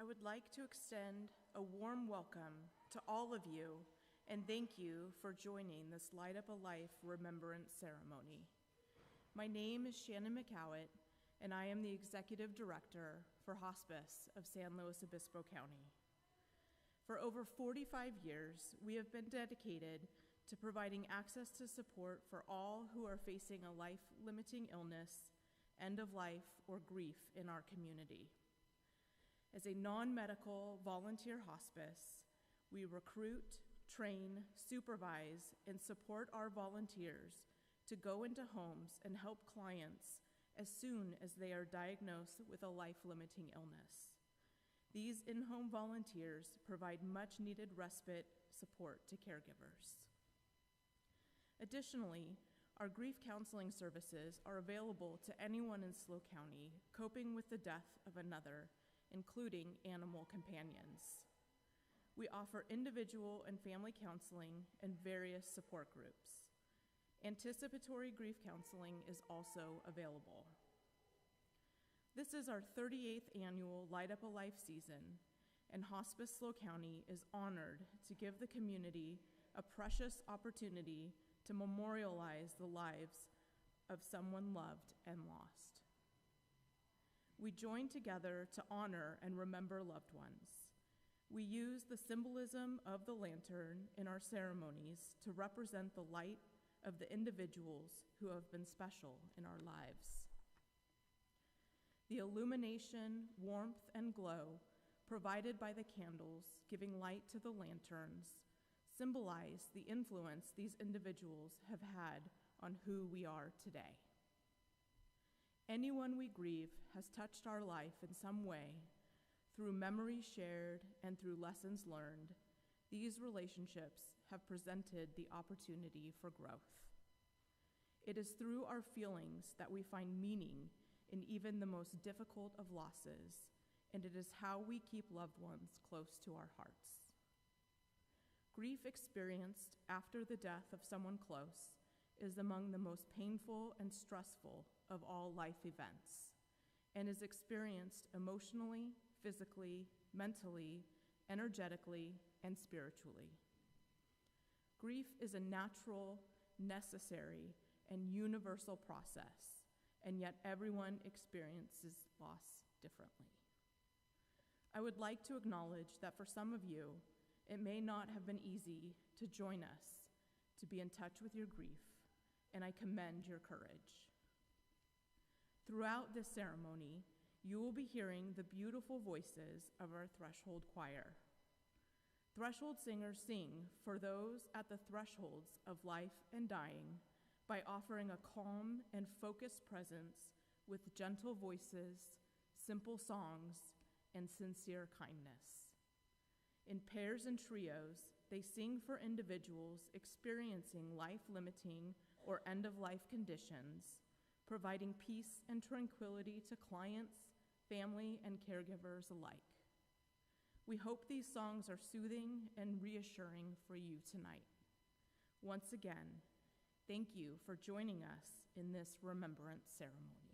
would like to extend a warm welcome to all of you and thank you for joining this Light Up a Life remembrance ceremony. My name is Shannon McCowett, and I am the Executive Director for Hospice of San Luis Obispo County. For over 45 years, we have been dedicated to providing access to support for all who are facing a life-limiting illness, end of life, or grief in our community. As a non-medical volunteer hospice, we recruit, train, supervise, and support our volunteers to go into homes and help clients as soon as they are diagnosed with a life-limiting illness. These in-home volunteers provide much-needed respite support to caregivers. Additionally, our grief counseling services are available to anyone in SLO County coping with the death of another, including animal companions. We offer individual and family counseling and various support groups. Anticipatory grief counseling is also available. This is our 38th annual Light Up a Life season, and Hospice SLO County is honored to give the community a precious opportunity to memorialize the lives of someone loved and lost. We join together to honor and remember loved ones. We use the symbolism of the lantern in our ceremonies to represent the light of the individuals who have been special in our lives. The illumination, warmth, and glow provided by the candles giving light to the lanterns symbolize the influence these individuals have had on who we are today. Anyone we grieve has touched our life in some way. Through memories shared and through lessons learned, these relationships have presented the opportunity for growth. It is through our feelings that we find meaning in even the most difficult of losses, and it is how we keep loved ones close to our hearts. Grief experienced after the death of someone close is among the most painful and stressful of all life events, and is experienced emotionally, physically, mentally, energetically, and spiritually. Grief is a natural, necessary, and universal process, and yet everyone experiences loss differently. I would like to acknowledge that for some of you, it may not have been easy to join us, to be in touch with your grief, and I commend your courage. Throughout this ceremony, you will be hearing the beautiful voices of our Threshold Choir. Threshold singers sing for those at the thresholds of life and dying by offering a calm and focused presence with gentle voices, simple songs, and sincere kindness. In pairs and trios, they sing for individuals experiencing life-limiting or end-of-life conditions, providing peace and tranquility to clients, family, and caregivers alike. We hope these songs are soothing and reassuring for you tonight. Once again, thank you for joining us in this remembrance ceremony.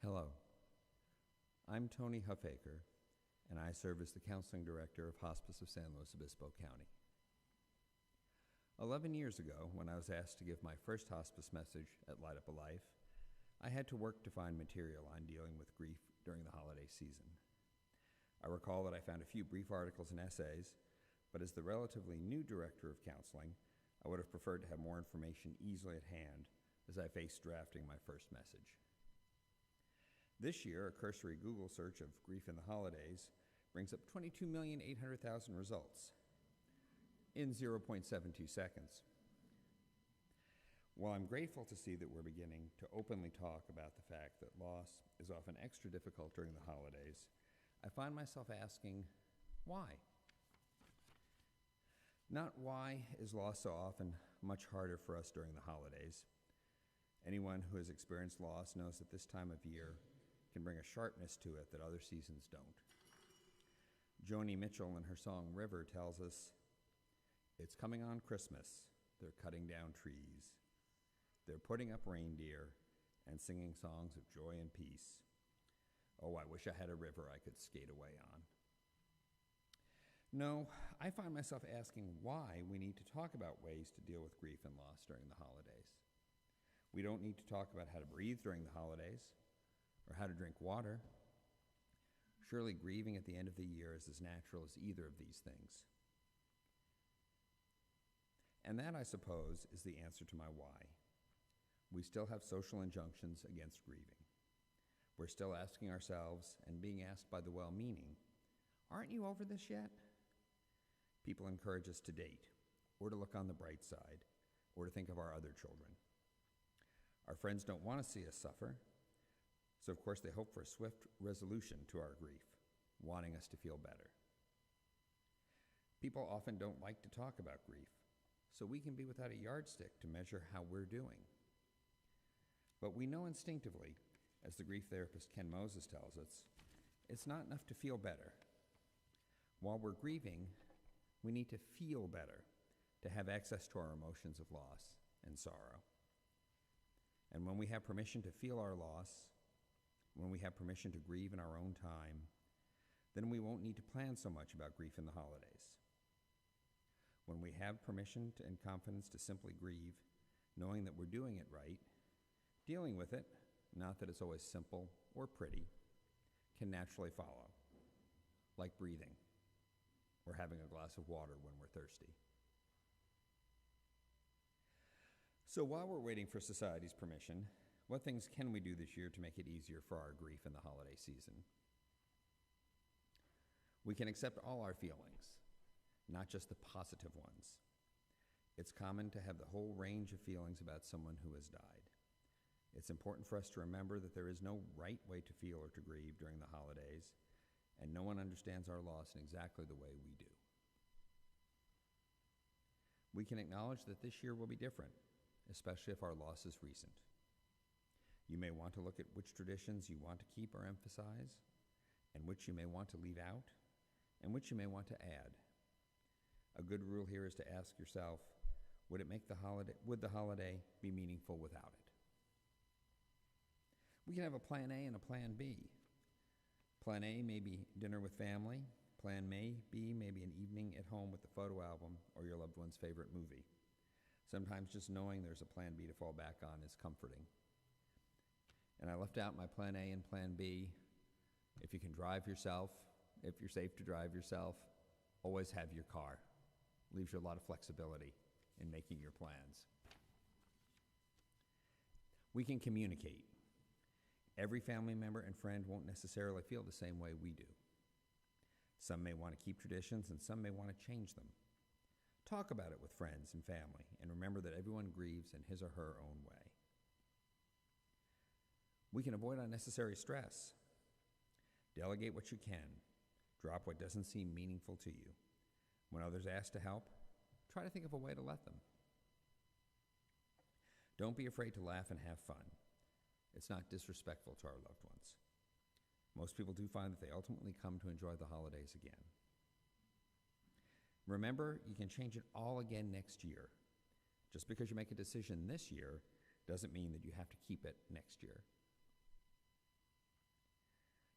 Hello, I'm Tony Huffaker, and I serve as the Counseling Director of Hospice of San Luis Obispo County. 11 years ago, when I was asked to give my first hospice message at Light Up a Life, I had to work to find material on dealing with grief during the holiday season. I recall that I found a few brief articles and essays, but as the relatively new Director of Counseling, I would have preferred to have more information easily at hand as I faced drafting my first message. This year, a cursory Google search of grief in the holidays brings up 22,800,000 results in 0.72 seconds. While I'm grateful to see that we're beginning to openly talk about the fact that loss is often extra difficult during the holidays, I find myself asking, why? Not why is loss so often much harder for us during the holidays. Anyone who has experienced loss knows that this time of year can bring a sharpness to it that other seasons don't. Joni Mitchell in her song River tells us, "It's coming on Christmas, they're cutting down trees. They're putting up reindeer and singing songs of joy and peace. Oh, I wish I had a river I could skate away on." No, I find myself asking why we need to talk about ways to deal with grief and loss during the holidays. We don't need to talk about how to breathe during the holidays or how to drink water. Surely grieving at the end of the year is as natural as either of these things. And that, I suppose, is the answer to my why. We still have social injunctions against grieving. We're still asking ourselves and being asked by the well-meaning, "Aren't you over this yet?" People encourage us to date, or to look on the bright side, or to think of our other children. Our friends don't want to see us suffer, so of course they hope for a swift resolution to our grief, wanting us to feel better. People often don't like to talk about grief, so we can be without a yardstick to measure how we're doing. But we know instinctively, as the grief therapist Ken Moses tells us, it's not enough to feel better. While we're grieving, we need to feel better to have access to our emotions of loss and sorrow. And when we have permission to feel our loss, when we have permission to grieve in our own time, then we won't need to plan so much about grief in the holidays. When we have permission and confidence to simply grieve, knowing that we're doing it right, dealing with it, not that it's always simple or pretty, can naturally follow, like breathing or having a glass of water when we're thirsty. So while we're waiting for society's permission, what things can we do this year to make it easier for our grief in the holiday season? We can accept all our feelings, not just the positive ones. It's common to have the whole range of feelings about someone who has died. It's important for us to remember that there is no right way to feel or to grieve during the holidays, and no one understands our loss in exactly the way we do. We can acknowledge that this year will be different, especially if our loss is recent. You may want to look at which traditions you want to keep or emphasize, and which you may want to leave out, and which you may want to add. A good rule here is to ask yourself, would the holiday be meaningful without it? We can have a plan A and a plan B. Plan A may be dinner with family. Plan B may be an evening at home with the photo album or your loved one's favorite movie. Sometimes just knowing there's a plan B to fall back on is comforting. And I left out my plan A and plan B. If you can drive yourself, if you're safe to drive yourself, always have your car. Leaves you a lot of flexibility in making your plans. We can communicate. Every family member and friend won't necessarily feel the same way we do. Some may want to keep traditions and some may want to change them. Talk about it with friends and family, and remember that everyone grieves in his or her own way. We can avoid unnecessary stress. Delegate what you can. Drop what doesn't seem meaningful to you. When others ask to help, try to think of a way to let them. Don't be afraid to laugh and have fun. It's not disrespectful to our loved ones. Most people do find that they ultimately come to enjoy the holidays again. Remember, you can change it all again next year. Just because you make a decision this year doesn't mean that you have to keep it next year.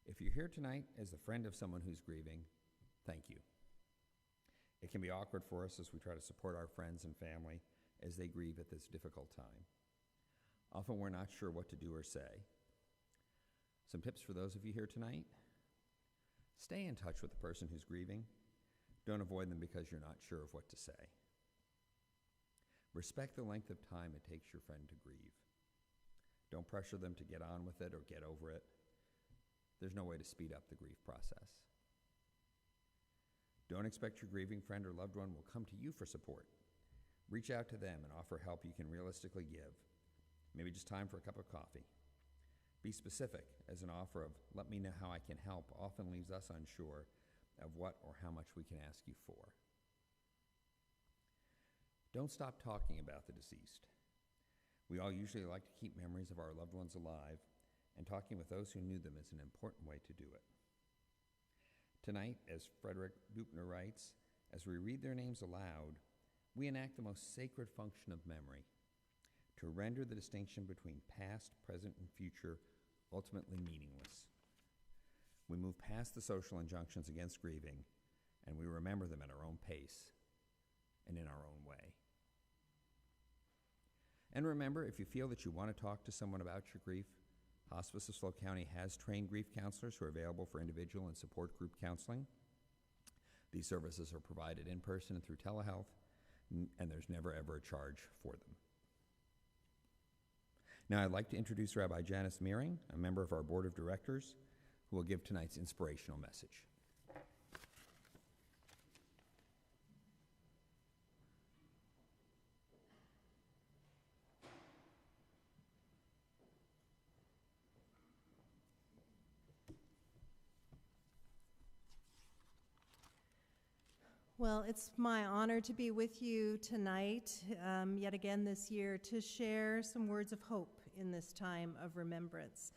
If you're here tonight as the friend of someone who's grieving, thank you. It can be awkward for us as we try to support our friends and family as they grieve at this difficult time. Often we're not sure what to do or say. Some tips for those of you here tonight: stay in touch with the person who's grieving. Don't avoid them because you're not sure of what to say. Respect the length of time it takes your friend to grieve. Don't pressure them to get on with it or get over it. There's no way to speed up the grief process. Don't expect your grieving friend or loved one will come to you for support. Reach out to them and offer help you can realistically give. Maybe just time for a cup of coffee. Be specific, as an offer of "let me know how I can help" often leaves us unsure of what or how much we can ask you for. Don't stop talking about the deceased. We all usually like to keep memories of our loved ones alive, and talking with those who knew them is an important way to do it. Tonight, as Frederick Buchner writes, as we read their names aloud, we enact the most sacred function of memory, to render the distinction between past, present, and future ultimately meaningless. We move past the social injunctions against grieving, and we remember them at our own pace and in our own way. And remember, if you feel that you want to talk to someone about your grief, Hospice of SLO County has trained grief counselors who are available for individual and support group counseling. These services are provided in person and through telehealth, and there's never ever a charge for them. Now I'd like to introduce Rabbi Janice Meering, a member of our board of directors, who will give tonight's inspirational message. Well, it's my honor to be with you tonight, yet again this year, to share some words of hope in this time of remembrance.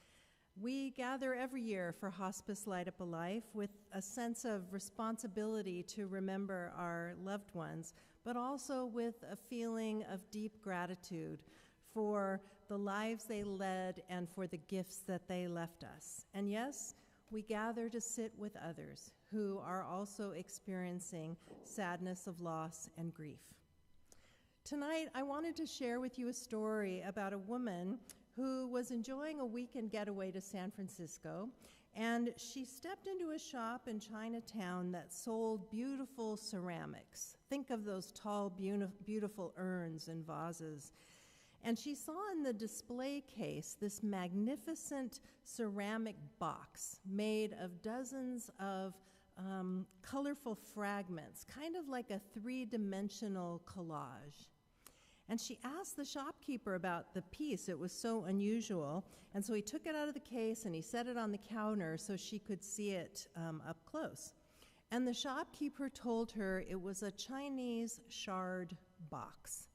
We gather every year for Hospice Light Up a Life with a sense of responsibility to remember our loved ones, but also with a feeling of deep gratitude for the lives they led and for the gifts that they left us. And yes, we gather to sit with others who are also experiencing sadness of loss and grief. Tonight, I wanted to share with you a story about a woman who was enjoying a weekend getaway to San Francisco, and she stepped into a shop in Chinatown that sold beautiful ceramics. Think of those tall, beautiful urns and vases. And she saw in the display case this magnificent ceramic box made of dozens of colorful fragments, kind of like a three-dimensional collage. And she asked the shopkeeper about the piece. It was so unusual. And so he took it out of the case and he set it on the counter so she could see it up close. And the shopkeeper told her it was a Chinese shard box.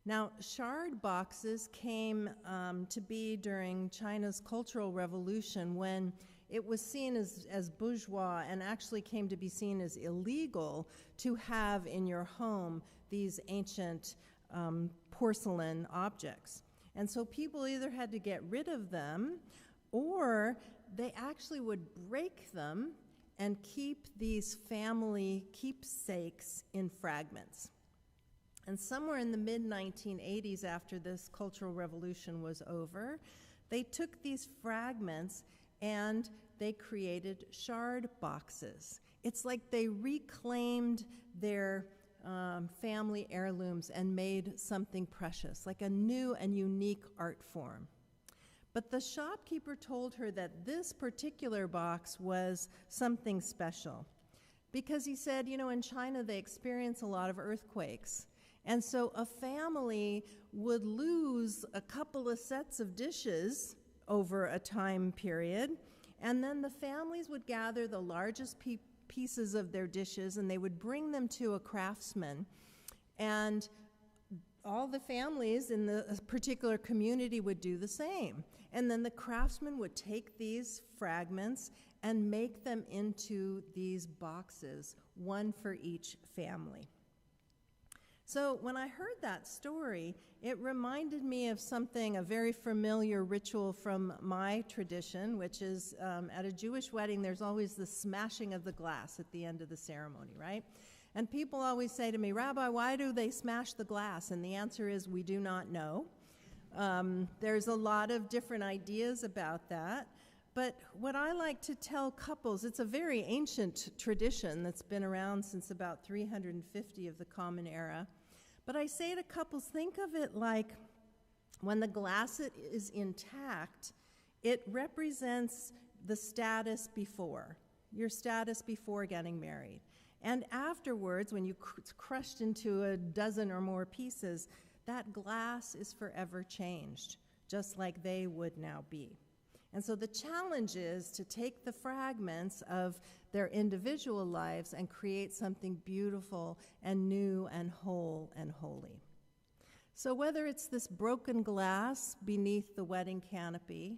Now, shard boxes came to be during China's Cultural Revolution, when it was seen as bourgeois and actually came to be seen as illegal to have in your home these ancient porcelain objects. And so people either had to get rid of them, or they actually would break them and keep these family keepsakes in fragments. And somewhere in the mid-1980s, after this Cultural Revolution was over, they took these fragments and they created shard boxes. It's like they reclaimed their family heirlooms and made something precious, like a new and unique art form. But the shopkeeper told her that this particular box was something special, because he said, you know, in China they experience a lot of earthquakes. And so a family would lose a couple of sets of dishes over a time period, and then the families would gather the largest pieces of their dishes and they would bring them to a craftsman. And all the families in the particular community would do the same. And then the craftsman would take these fragments and make them into these boxes, one for each family. So when I heard that story, it reminded me of something, a very familiar ritual from my tradition, which is at a Jewish wedding, there's always the smashing of the glass at the end of the ceremony, right? And people always say to me, Rabbi, why do they smash the glass? And the answer is, we do not know. There's a lot of different ideas about that. But what I like to tell couples, it's a very ancient tradition that's been around since about 350 of the Common Era. But I say to couples, think of it like when the glass is intact, it represents the status before, your status before getting married. And afterwards, when it's crushed into a dozen or more pieces, that glass is forever changed, just like they would now be. And so the challenge is to take the fragments of their individual lives and create something beautiful and new and whole and holy. So whether it's this broken glass beneath the wedding canopy,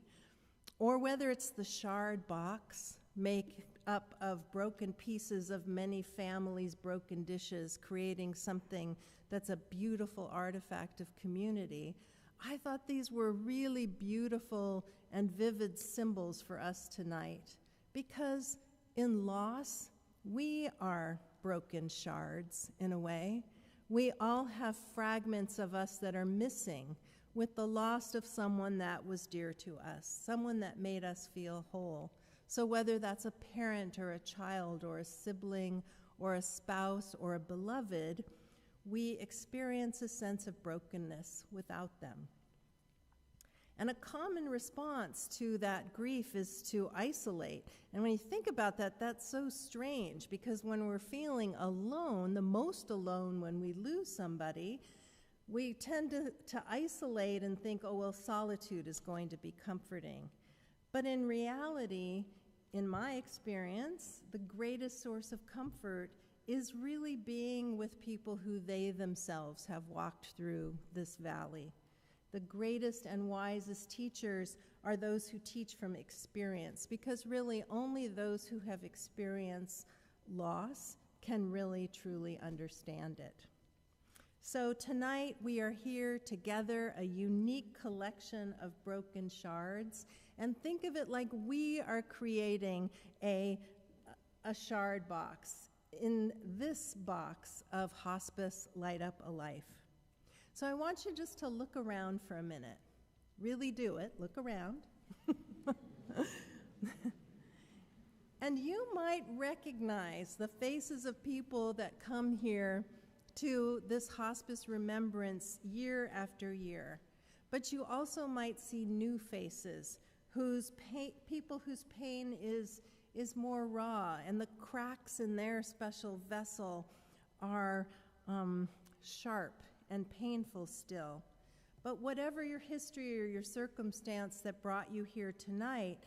or whether it's the shard box made up of broken pieces of many families' broken dishes, creating something that's a beautiful artifact of community, I thought these were really beautiful and vivid symbols for us tonight, because in loss, we are broken shards in a way. We all have fragments of us that are missing with the loss of someone that was dear to us, someone that made us feel whole. So whether that's a parent or a child or a sibling or a spouse or a beloved, we experience a sense of brokenness without them. And a common response to that grief is to isolate. And when you think about that, that's so strange, because when we're feeling alone, the most alone when we lose somebody, we tend to isolate and think, oh, well, solitude is going to be comforting. But in reality, in my experience, the greatest source of comfort is really being with people who they themselves have walked through this valley. The greatest and wisest teachers are those who teach from experience, because really only those who have experienced loss can really truly understand it. So tonight we are here together, a unique collection of broken shards, and think of it like we are creating a shard box. In this box of Hospice Light Up a Life. So I want you just to look around for a minute. Really do it. Look around. And you might recognize the faces of people that come here to this hospice remembrance year after year. But you also might see new faces, people whose pain is more raw, and the cracks in their special vessel are sharp and painful still. But whatever your history or your circumstance that brought you here tonight,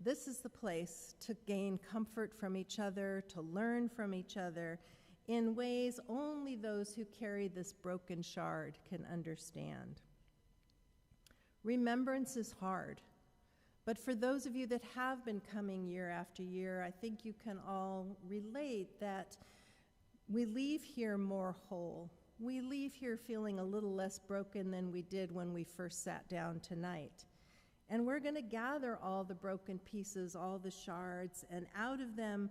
this is the place to gain comfort from each other, to learn from each other in ways only those who carry this broken shard can understand. Remembrance is hard. But for those of you that have been coming year after year, I think you can all relate that we leave here more whole. We leave here feeling a little less broken than we did when we first sat down tonight. And we're going to gather all the broken pieces, all the shards, and out of them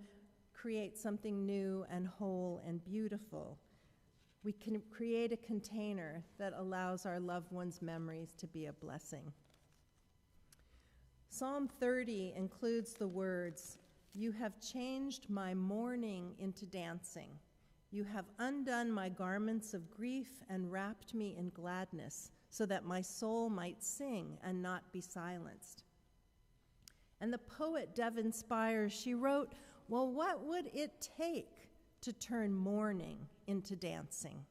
create something new and whole and beautiful. We can create a container that allows our loved ones' memories to be a blessing. Psalm 30 includes the words, "You have changed my mourning into dancing. You have undone my garments of grief and wrapped me in gladness, so that my soul might sing and not be silenced." And the poet Devon Spires, she wrote, well, what would it take to turn mourning into dancing?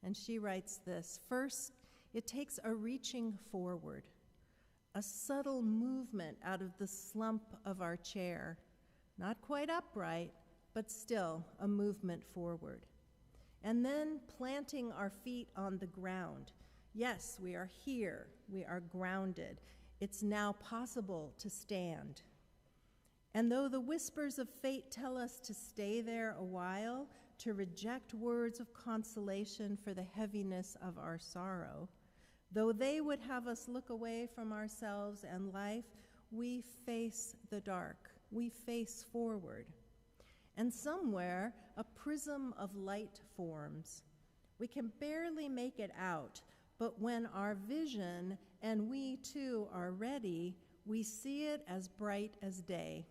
And she writes this, first, it takes a reaching forward, a subtle movement out of the slump of our chair, not quite upright, but still a movement forward. And then planting our feet on the ground. Yes, we are here, we are grounded. It's now possible to stand. And though the whispers of fate tell us to stay there a while, to reject words of consolation for the heaviness of our sorrow. Though they would have us look away from ourselves and life, we face the dark. We face forward. And somewhere, a prism of light forms. We can barely make it out, but when our vision and we too are ready, we see it as bright as day.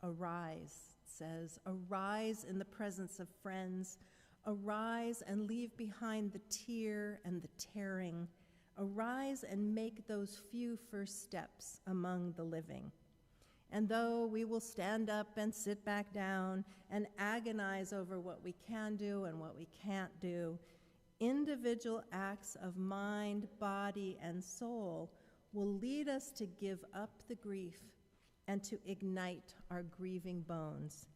Arise, it says, arise in the presence of friends. Arise and leave behind the tear and the tearing. Arise and make those few first steps among the living. And though we will stand up and sit back down and agonize over what we can do and what we can't do, individual acts of mind, body, and soul will lead us to give up the grief and to ignite our grieving bones.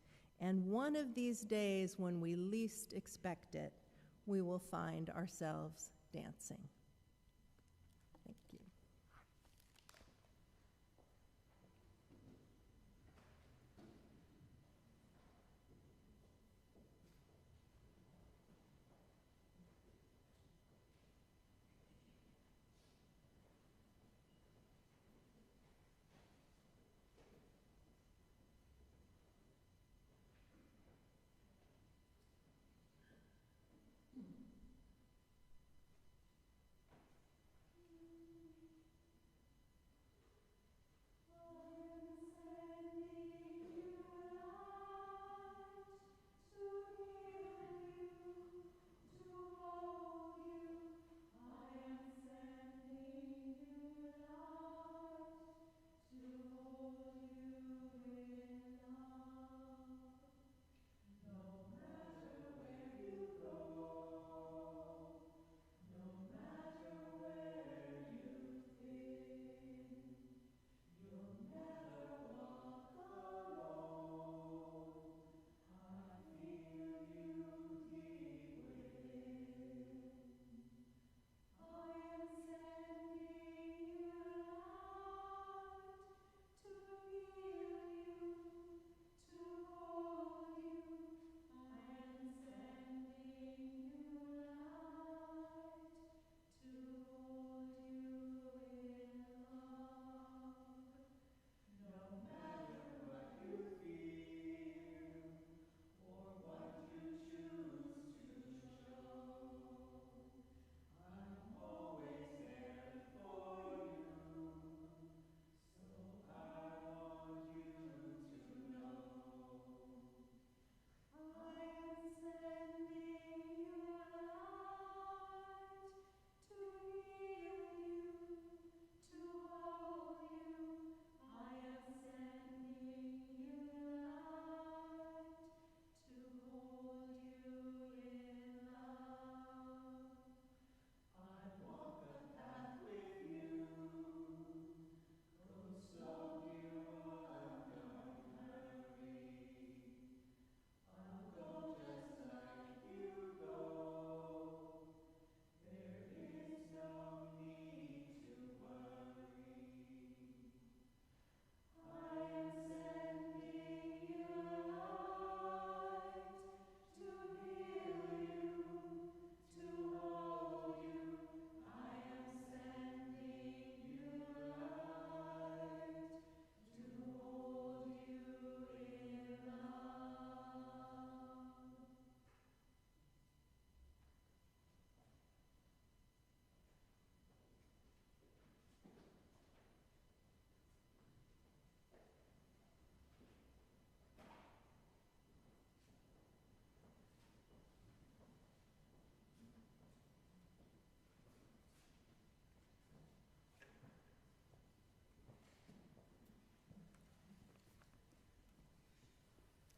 And one of these days, when we least expect it, we will find ourselves dancing. Thank you.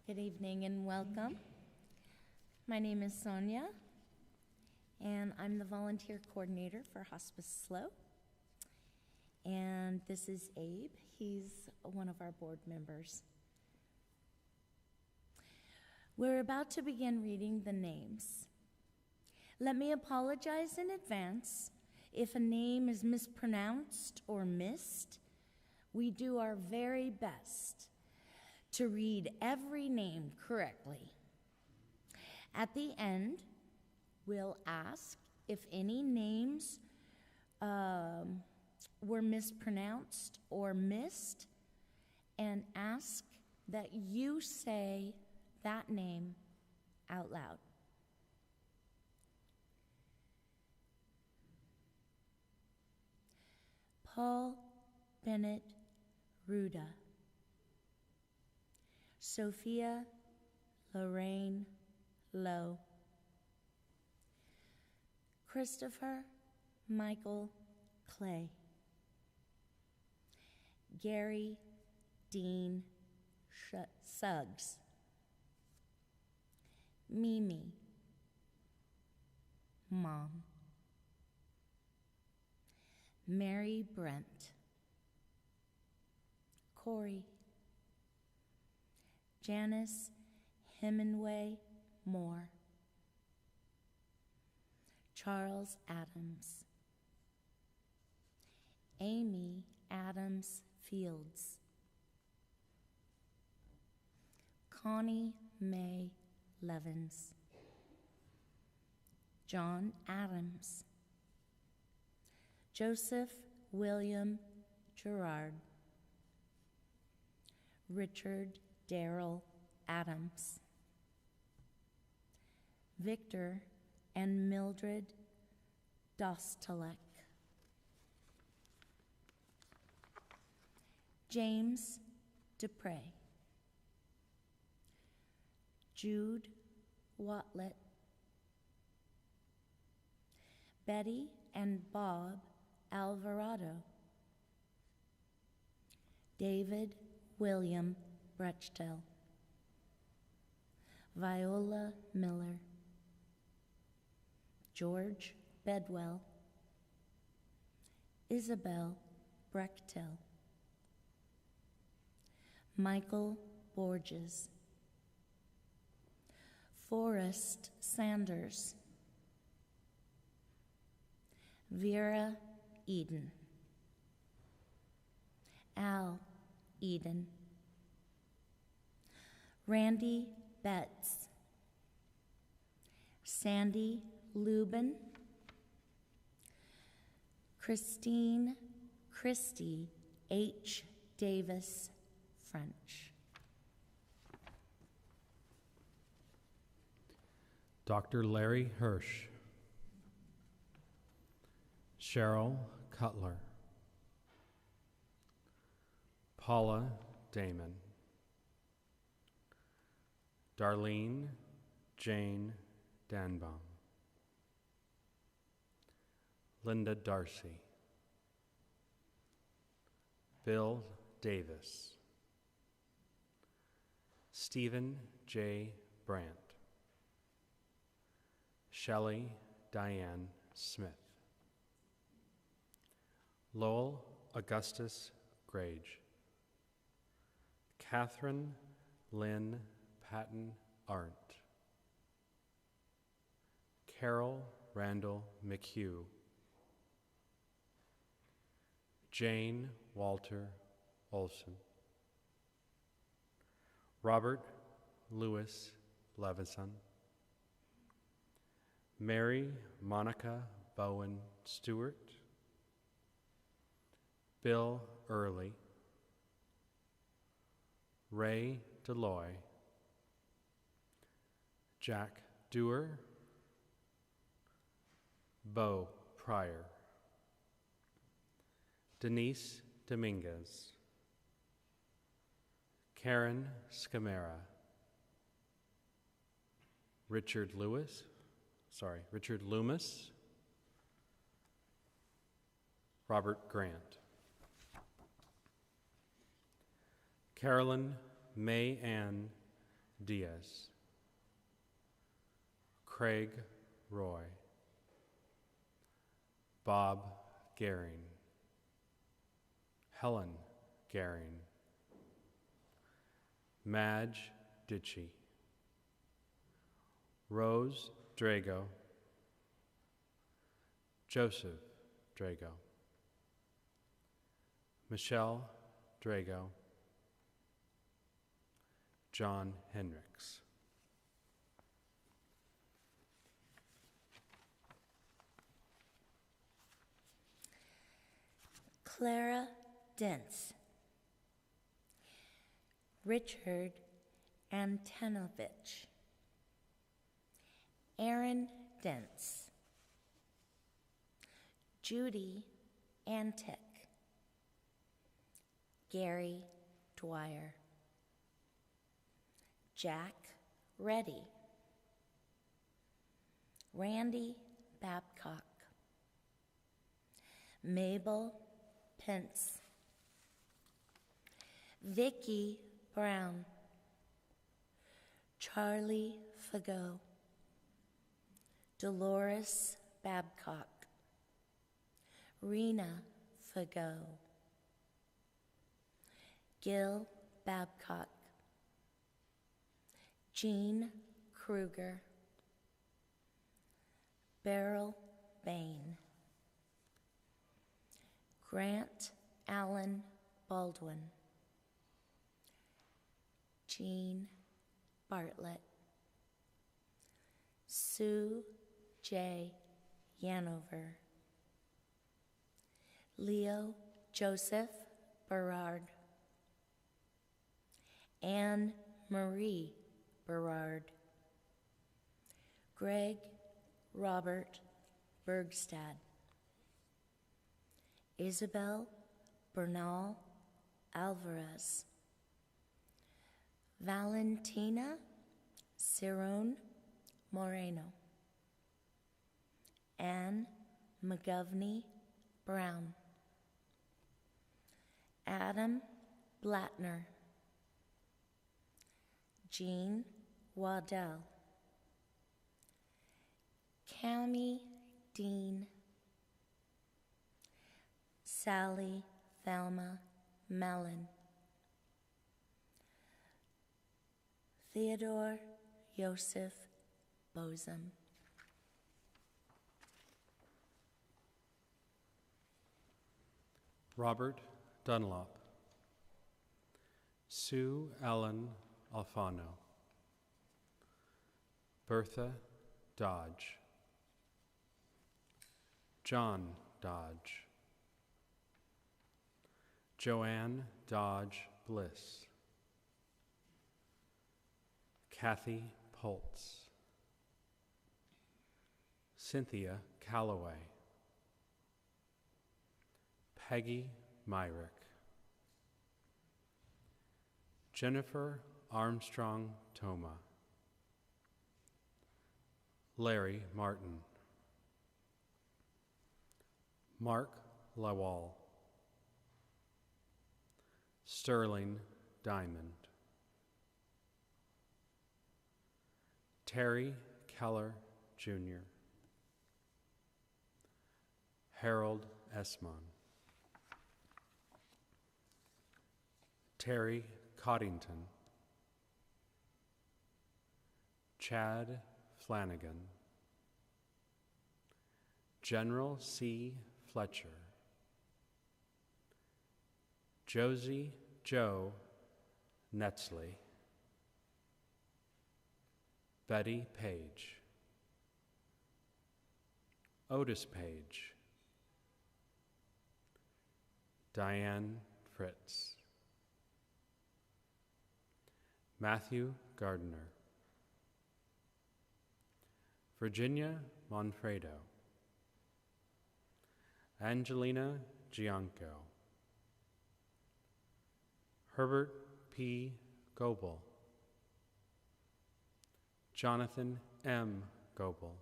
Good evening and welcome. My name is Sonia, and I'm the volunteer coordinator for Hospice SLO. And this is Abe. He's one of our board members. We're about to begin reading the names. Let me apologize in advance if a name is mispronounced or missed. We do our very best to read every name correctly. At the end, we'll ask if any names were mispronounced or missed, and ask that you say that name out loud. Paul Bennett Ruda. Sophia Lorraine Lowe. Christopher Michael Clay. Gary Dean Suggs. Mimi. Mom. Mary Brent. Corey. Janice Hemingway Moore. Charles Adams. Amy Adams Fields. Connie Mae Levins. John Adams. Joseph William Gerard. Richard Darrell Adams. Victor and Mildred Dostalek. James Dupre. Jude Watlett. Betty and Bob Alvarado. David William Brechtel. Viola Miller. George Bedwell. Isabel Brechtel. Michael Borges. Forrest Sanders. Vera Eden. Al Eden. Randy Betts. Sandy Lubin. Christy H. Davis French. Dr. Larry Hirsch. Cheryl Cutler. Paula Damon. Darlene Jane Danbaum. Linda Darcy. Bill Davis. Stephen J. Brandt. Shelley Diane Smith. Lowell Augustus Grage. Catherine Lynn Patton Arndt. Carol Randall McHugh. Jane Walter Olson. Robert Louis Levison. Mary Monica Bowen Stewart. Bill Early. Ray Deloy. Jack Dewar. Bo Pryor. Denise Dominguez. Karen Scamara. Richard Loomis. Robert Grant. Carolyn May Ann Diaz. Craig Roy. Bob Garing. Helen Garing. Madge Ditchy. Rose Drago. Joseph Drago. Michelle Drago. John Hendricks. Clara Dentz, Richard Antonovich, Aaron Dentz, Judy Antic, Gary Dwyer, Jack Reddy, Randy Babcock, Mabel Pence, Vicki Brown, Charlie Fagot, Dolores Babcock, Rena Fagot, Gil Babcock, Jean Kruger, Beryl Bain, Grant Allen Baldwin, Jean Bartlett, Sue J. Yanover, Leo Joseph Berard, Anne Marie Berard, Greg Robert Bergstad, Isabel Bernal Alvarez, Valentina Cerrone Moreno, Anne McGovney Brown, Adam Blattner, Jean Waddell, Cammie Dean, Sally Thelma Mellon, Theodore Joseph Bosom, Robert Dunlop, Sue Ellen Alfano, Bertha Dodge, John Dodge, Joanne Dodge Bliss, Kathy Poltz, Cynthia Calloway, Peggy Myrick, Jennifer Armstrong Toma, Larry Martin, Mark Lawal, Sterling Diamond, Terry Keller Jr., Harold Esmond, Terry Coddington, Chad Flanagan, General C. Fletcher, Josie Joe Netzley, Betty Page, Otis Page, Diane Fritz, Matthew Gardner, Virginia Monfredo, Angelina Gianco, Herbert P. Goebel, Jonathan M. Goebel,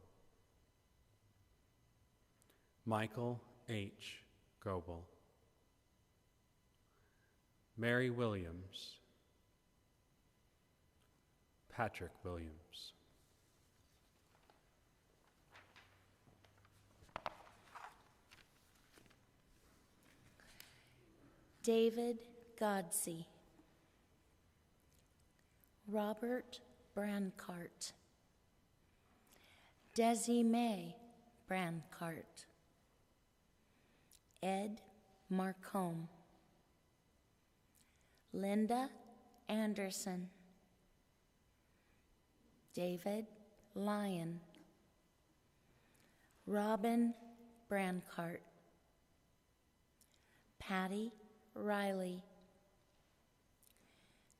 Michael H. Goebel, Mary Williams, Patrick Williams. David Godsey, Robert Brancart, Desi Mae Brancart, Ed Marcombe, Linda Anderson, David Lyon, Robin Brancart, Patty Riley,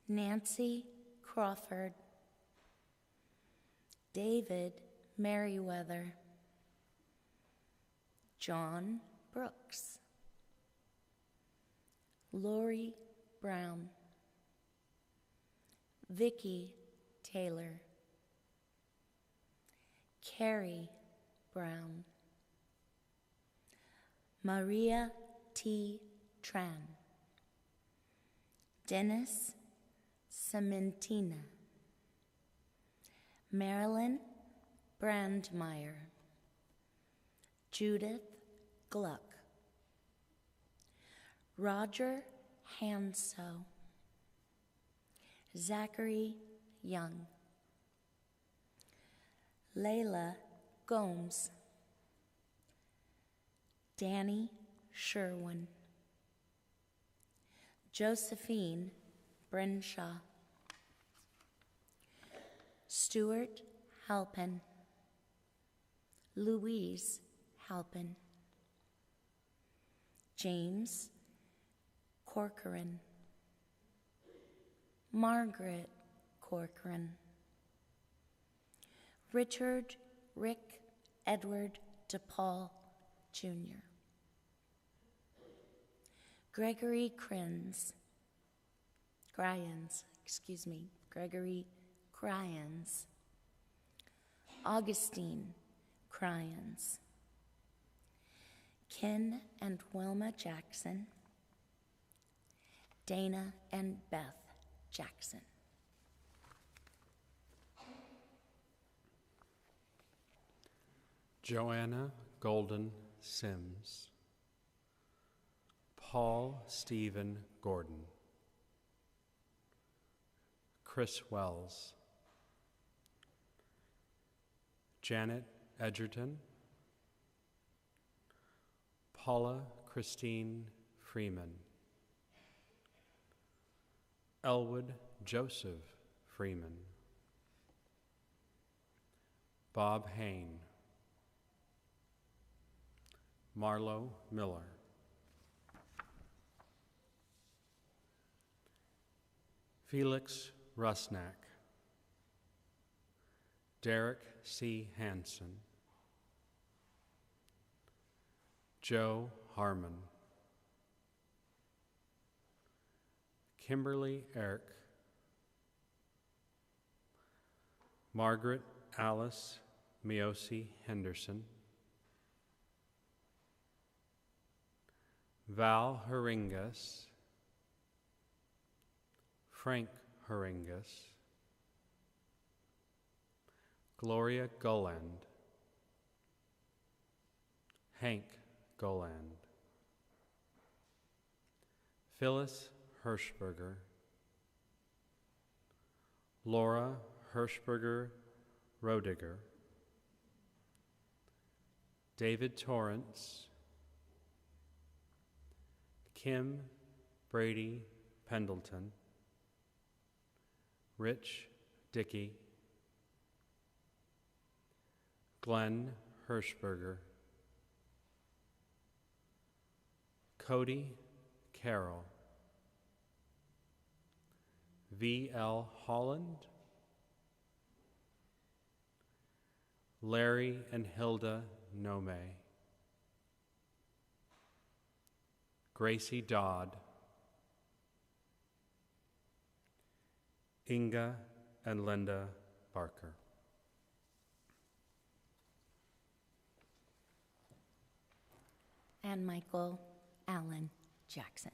Nancy Crawford, David Merriweather, John Brooks, Lori Brown, Vicki Taylor, Carrie Brown, Maria T. Tran, Dennis Cementina, Marilyn Brandmeier, Judith Gluck, Roger Hanso, Zachary Young, Layla Gomes, Danny Sherwin, Josephine Brenshaw, Stuart Halpin, Louise Halpin, James Corcoran, Margaret Corcoran, Richard Rick Edward DePaul Jr., Gregory Gregory Cryans, Augustine Cryans, Ken and Wilma Jackson, Dana and Beth Jackson. Joanna Golden Sims, Paul Stephen Gordon, Chris Wells, Janet Edgerton, Paula Christine Freeman, Elwood Joseph Freeman, Bob Hain, Marlo Miller, Felix Rusnak, Derek C. Hansen, Joe Harmon, Kimberly Eric, Margaret Alice Miosi Henderson, Val Haringas, Frank Haringas, Gloria Goland, Hank Goland, Phyllis Hirschberger, Laura Hirschberger Rodiger, David Torrance, Kim Brady Pendleton, Rich Dickey, Glenn Hirschberger, Cody Carroll, V.L. Holland, Larry and Hilda Nome, Gracie Dodd, Inga and Linda Barker. And Michael Allen Jackson.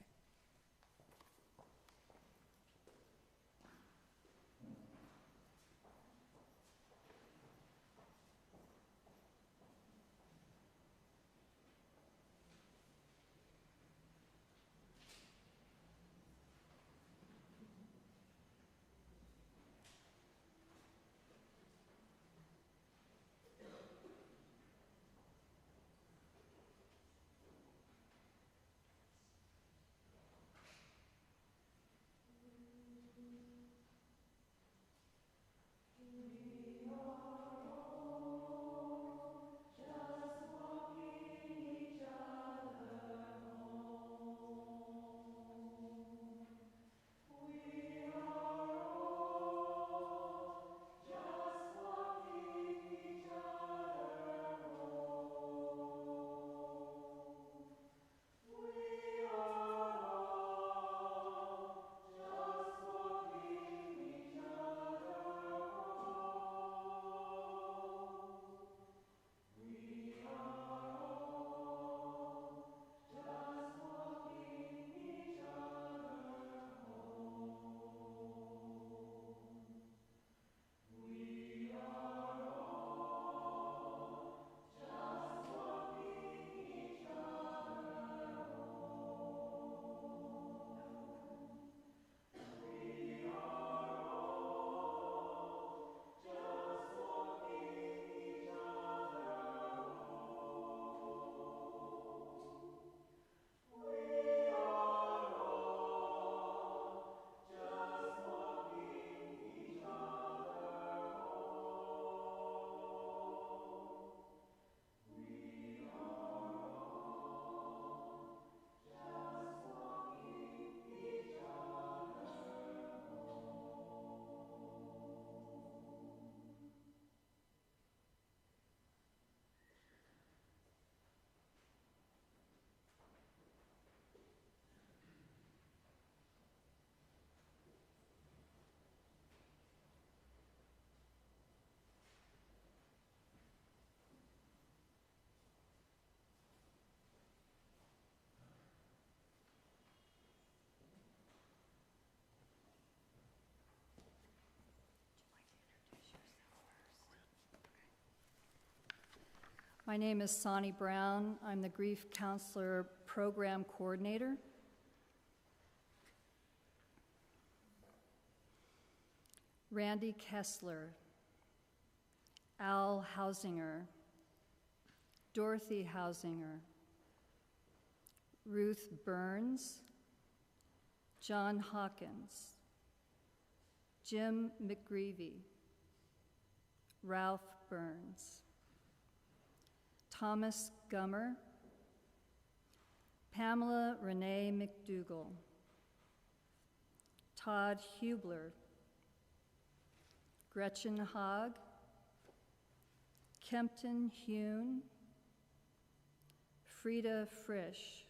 My name is Sonny Brown. I'm the Grief Counselor Program Coordinator. Randy Kessler, Al Hausinger, Dorothy Hausinger, Ruth Burns, John Hawkins, Jim McGreevy, Ralph Burns, Thomas Gummer, Pamela Renee McDougall, Todd Hubler, Gretchen Haag, Kempton Hune, Frida Frisch,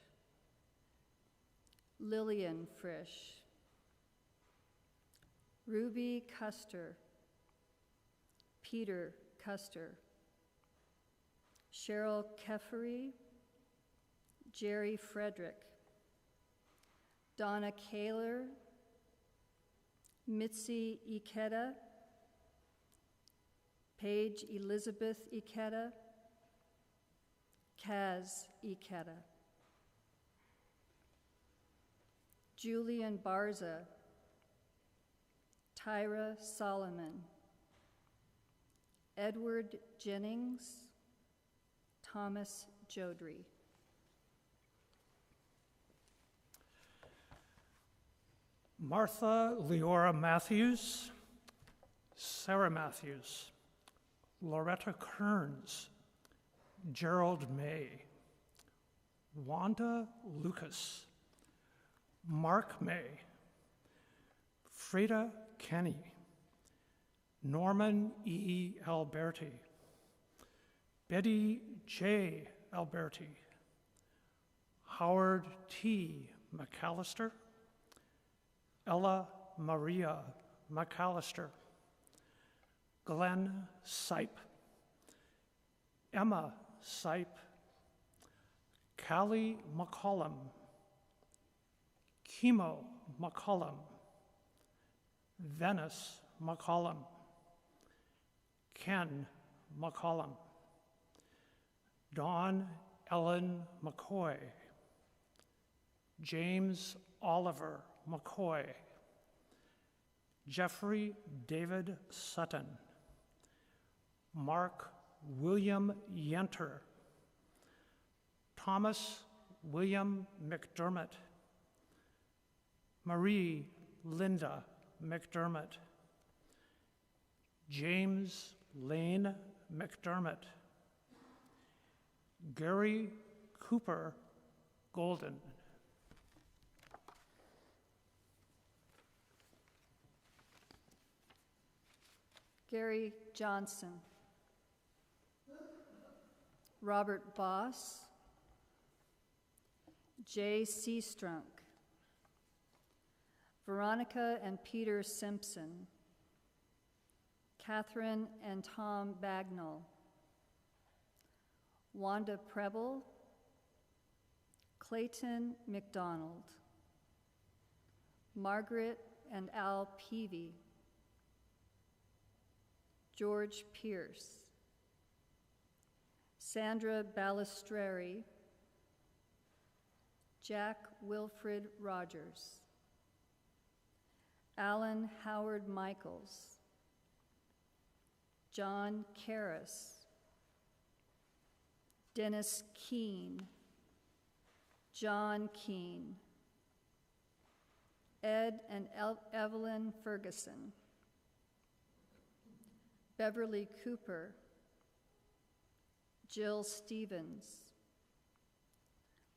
Lillian Frisch, Ruby Custer, Peter Custer, Cheryl Keffery, Jerry Frederick, Donna Kaler, Mitzi Ikeda, Paige Elizabeth Ikeda, Kaz Ikeda, Julian Barza, Tyra Solomon, Edward Jennings, Thomas Jodry. Martha Leora Matthews, Sarah Matthews, Loretta Kearns, Gerald May, Wanda Lucas, Mark May, Frida Kenny, Norman E. Alberti, Betty J. Alberti, Howard T. McAllister, Ella Maria McAllister, Glenn Sipe, Emma Sipe, Callie McCollum, Chemo McCollum, Venice McCollum, Ken McCollum, Dawn Ellen McCoy, James Oliver McCoy, Jeffrey David Sutton, Mark William Yenter, Thomas William McDermott, Marie Linda McDermott, James Lane McDermott, Gary Cooper Golden. Gary Johnson, Robert Boss, Jay Seastrunk, Veronica and Peter Simpson, Catherine and Tom Bagnall, Wanda Preble, Clayton McDonald, Margaret and Al Peavy, George Pierce, Sandra Balistreri, Jack Wilfred Rogers, Alan Howard Michaels, John Karras, Dennis Keene, John Keene, Ed and Evelyn Ferguson, Beverly Cooper, Jill Stevens,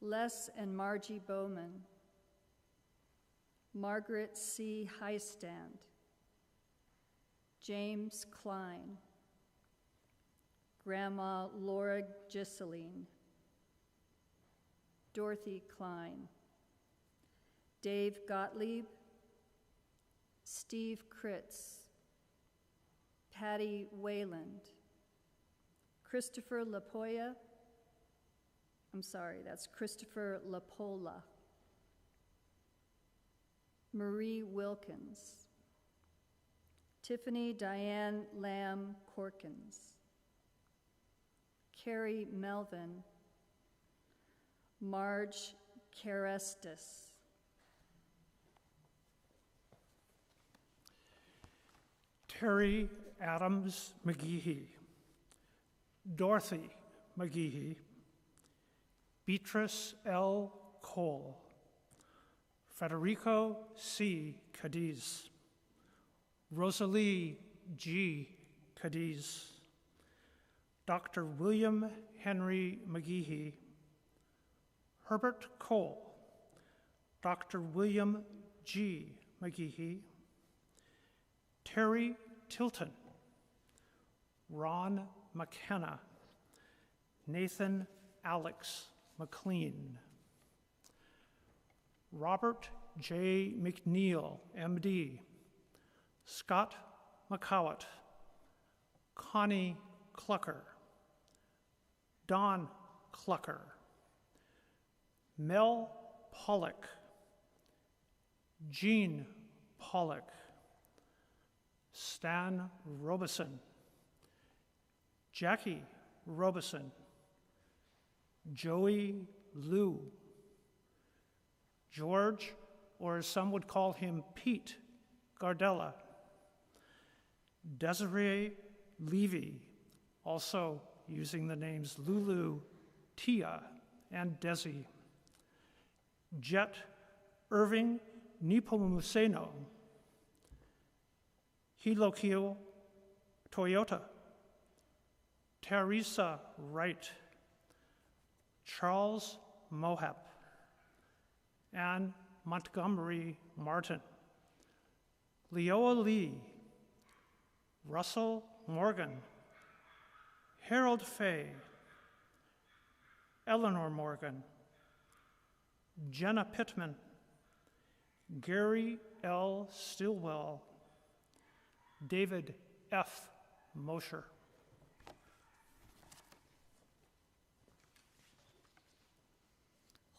Les and Margie Bowman, Margaret C. Heistand, James Klein, Grandma Laura Gisseline, Dorothy Klein, Dave Gottlieb, Steve Kritz, Patty Wayland, Christopher Lapoya, that's Christopher Lapola, Marie Wilkins, Tiffany Diane Lamb Corkins, Carrie Melvin, Marge Carestis, Terry Adams McGehee, Dorothy McGehee, Beatrice L. Cole, Federico C. Cadiz, Rosalie G. Cadiz, Dr. William Henry McGehee, Herbert Cole, Dr. William G. McGehee, Terry Tilton, Ron McKenna, Nathan Alex McLean, Robert J. McNeil, MD, Scott McCowett, Connie Clucker, Don Clucker, Mel Pollock, Jean Pollock, Stan Robeson, Jackie Robeson, Joey Liu, George, or as some would call him, Pete Gardella, Desiree Levy, also using the names Lulu, Tia, and Desi, Jet Irving Nepomuceno, Hilokio Toyota, Teresa Wright, Charles Mohap, Anne Montgomery Martin, Leoa Lee, Russell Morgan, Harold Fay, Eleanor Morgan, Jenna Pittman, Gary L. Stillwell, David F. Mosher.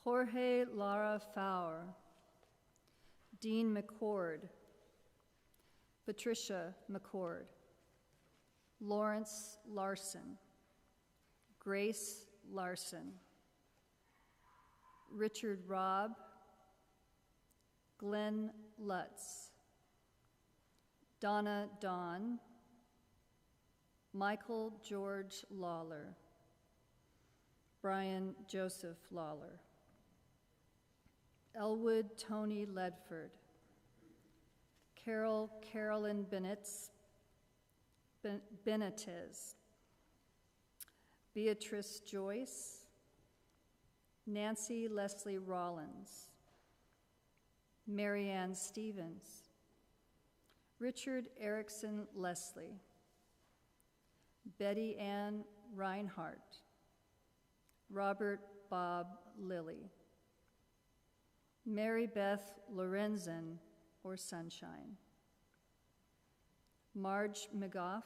Jorge Lara Fowler, Dean McCord, Patricia McCord, Lawrence Larson, Grace Larson, Richard Robb, Glenn Lutz, Donna Dawn, Michael George Lawler, Brian Joseph Lawler, Elwood Tony Ledford, Carolyn Benitez, Beatrice Joyce, Nancy Leslie Rollins, Marianne Stevens, Richard Erickson Leslie, Betty Ann Reinhardt, Robert Bob Lilly, Mary Beth Lorenzen, or Sunshine, Marge McGough,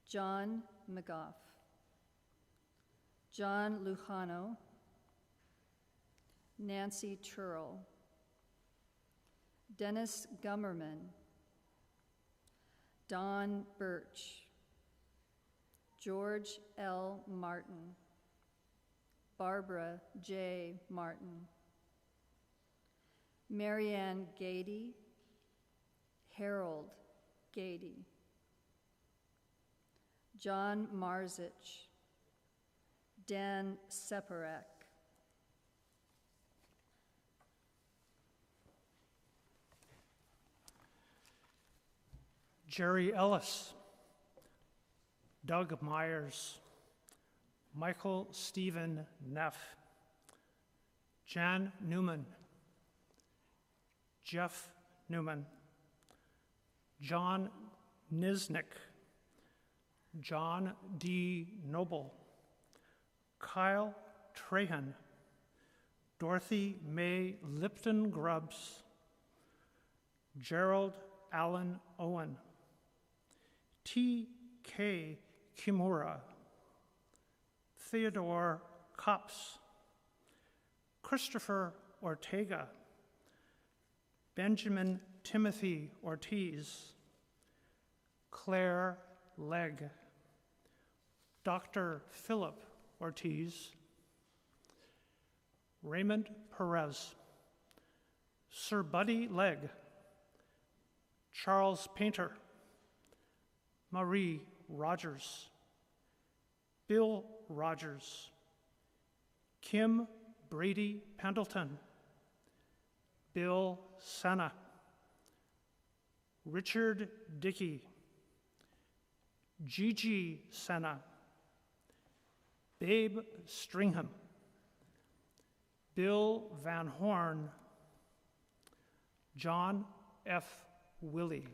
John McGough, John Lujano, Nancy Turrell, Dennis Gummerman, Don Birch, George L. Martin, Barbara J. Martin, Marianne Gady, Harold Gady, John Marzich, Dan Separak, Jerry Ellis, Doug Myers, Michael Stephen Neff, Jan Newman, Jeff Newman, John Niznik, John D. Noble, Kyle Trahan, Dorothy Mae Lipton Grubbs, Gerald Allen Owen, T. K. Kimura, Theodore Kops, Christopher Ortega, Benjamin Timothy Ortiz, Claire Legg, Dr. Philip Ortiz, Raymond Perez, Sir Buddy Legg, Charles Painter, Marie Rogers, Bill Rogers, Kim Brady Pendleton, Bill Senna, Richard Dickey, Gigi Senna, Babe Stringham, Bill Van Horn, John F. Willie.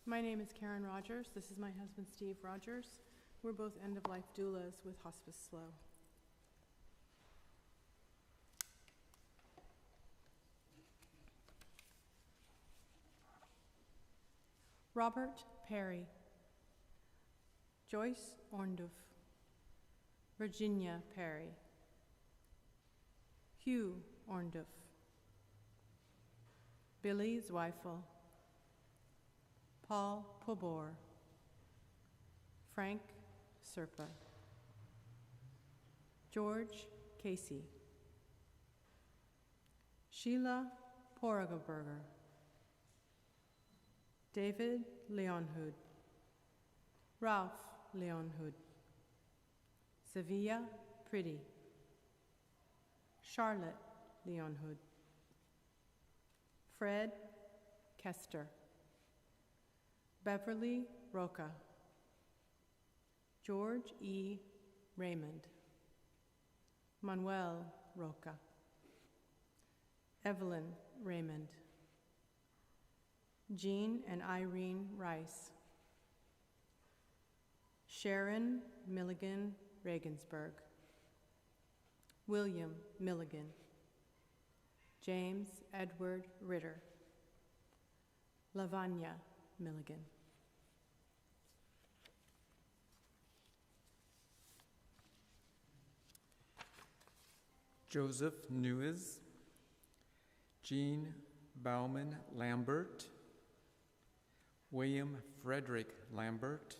My name is Karen Rogers. This is my husband, Steve Rogers. We're both end-of-life doulas with Hospice SLO. Robert Perry, Joyce Orndorff, Virginia Perry, Hugh Orndorff, Billy Zweifel, Paul Pobor, Frank Serpa, George Casey, Sheila Porrigerberger, David Leonhood, Ralph Leonhood, Sevilla Pretty, Charlotte Leonhood, Fred Kester, Beverly Roca, George E. Raymond, Manuel Roca, Evelyn Raymond, Jean and Irene Rice, Sharon Milligan Regensburg, William Milligan, James Edward Ritter, Lavanya Milligan. Joseph Nuez, Jean Bauman Lambert, William Frederick Lambert,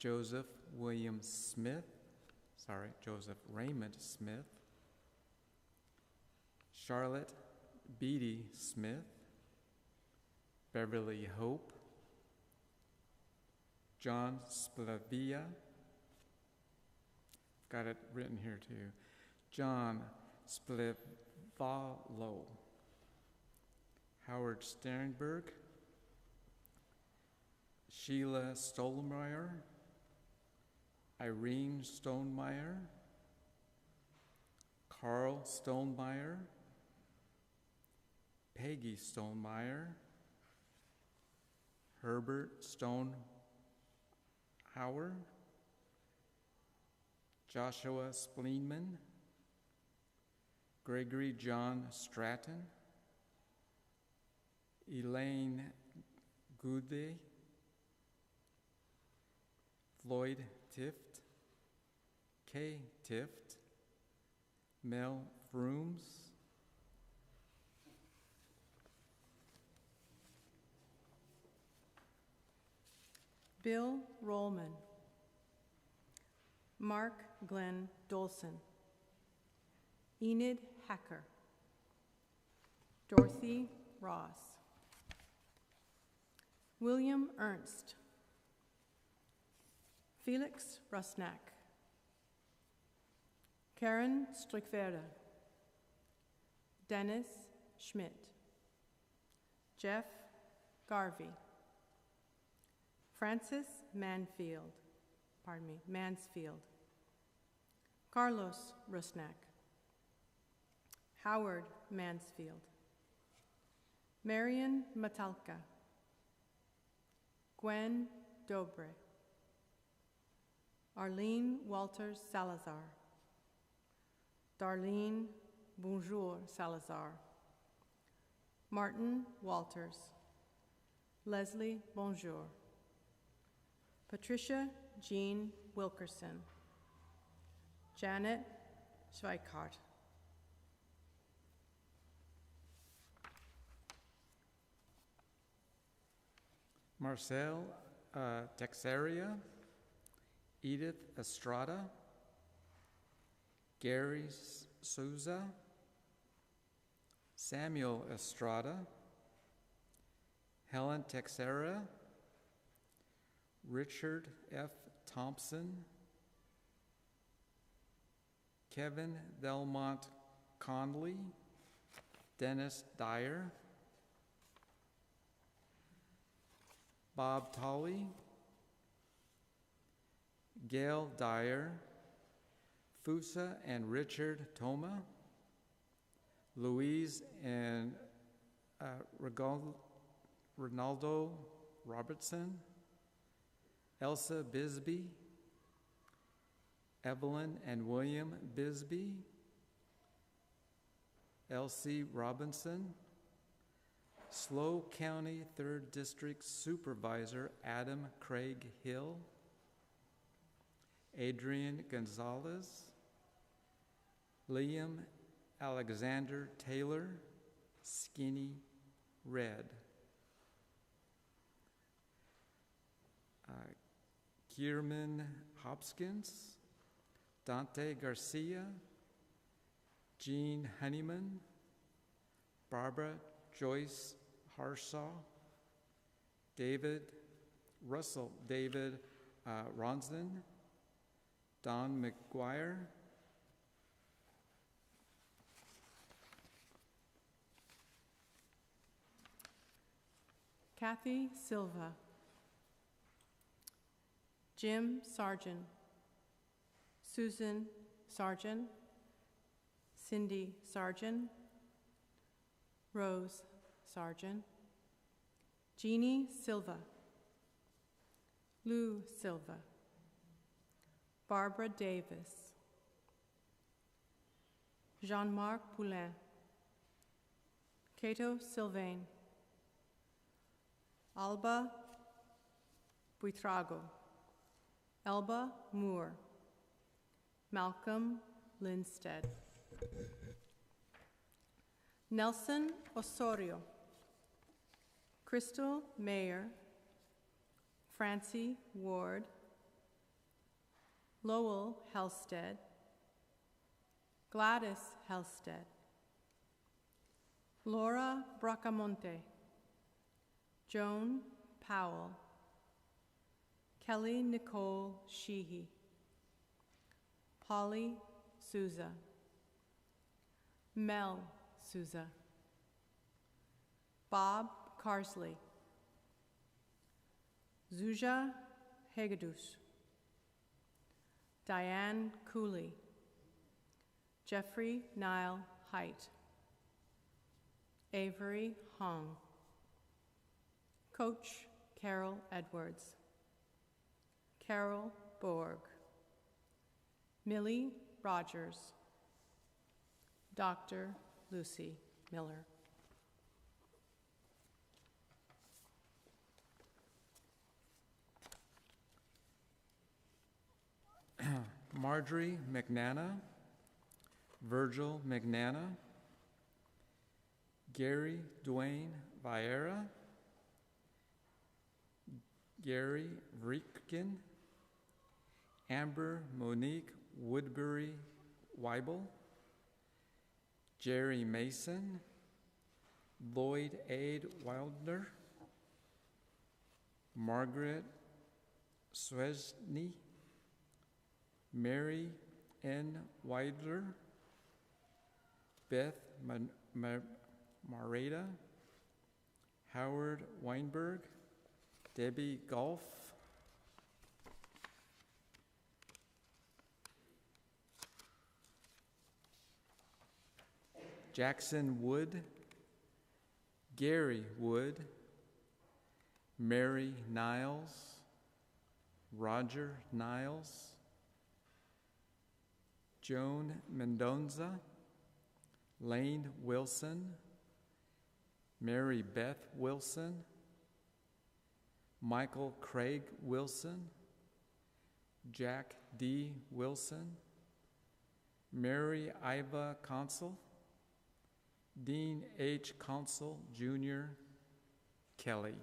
Joseph William Smith, Joseph Raymond Smith, Charlotte Beatty Smith, Beverly Hope, John Splavia, got it written here too, John Splivalo, Howard Sternberg, Sheila Stolmeyer, Irene Stonemeyer, Carl Stonemeyer, Peggy Stonemeyer, Herbert Stonehauer, Joshua Spleenman, Gregory John Stratton, Elaine Goudet, Floyd Tift, Kay Tift, Mel Frooms, Bill Rollman, Mark Glenn Dolson, Enid Hacker, Dorothy Ross, William Ernst, Felix Rusnak, Karen Strickwerder, Dennis Schmidt, Jeff Garvey, Francis Mansfield, Carlos Rusnak, Howard Mansfield, Marion Matalka, Gwen Dobre, Arlene Walters Salazar, Darlene Bonjour Salazar, Martin Walters, Leslie Bonjour, Patricia Jean Wilkerson, Janet Schweikart, Marcel Texeria, Edith Estrada, Gary Souza, Samuel Estrada, Helen Texera, Richard F. Thompson, Kevin Delmont Conley, Dennis Dyer, Bob Tolley, Gail Dyer, Fusa and Richard Toma, Louise and Ronaldo Robertson, Elsa Bisbee, Evelyn and William Bisbee, Elsie Robinson, SLO County 3rd District Supervisor Adam Craig Hill, Adrian Gonzalez, Liam Alexander Taylor, Skinny Red, Kierman Hopkins, Dante Garcia, Jean Honeyman, Barbara Joyce Harshaw, Russell David Ronson, Don McGuire, Kathy Silva, Jim Sargent, Susan Sargent, Cindy Sargent, Rose Sargent, Jeannie Silva, Lou Silva, Barbara Davis, Jean-Marc Poulin, Cato Sylvain, Alba Buitrago, Elba Moore, Malcolm Lindstead, Nelson Osorio, Crystal Mayer, Francie Ward, Lowell Helsted, Gladys Helsted, Laura Bracamonte, Joan Powell, Kelly Nicole Sheehy, Polly Souza, Mel Souza, Bob Carsley, Zuja Hegedus, Diane Cooley, Jeffrey Nile Height, Avery Hong, Coach Carol Edwards, Carol Borg, Millie Rogers, Dr. Lucy Miller. Marjorie McNana, Virgil McNana, Gary Dwayne Vieira, Gary Vrieken, Amber Monique Woodbury Weibel, Jerry Mason, Lloyd Aid Wildner, Margaret Swesny, Mary N. Weidler, Beth Mareda, Howard Weinberg, Debbie Golf, Jackson Wood, Gary Wood, Mary Niles, Roger Niles, Joan Mendonza, Lane Wilson, Mary Beth Wilson, Michael Craig Wilson, Jack D. Wilson, Mary Iva Consul, Dean H. Consul, Jr., Kelly.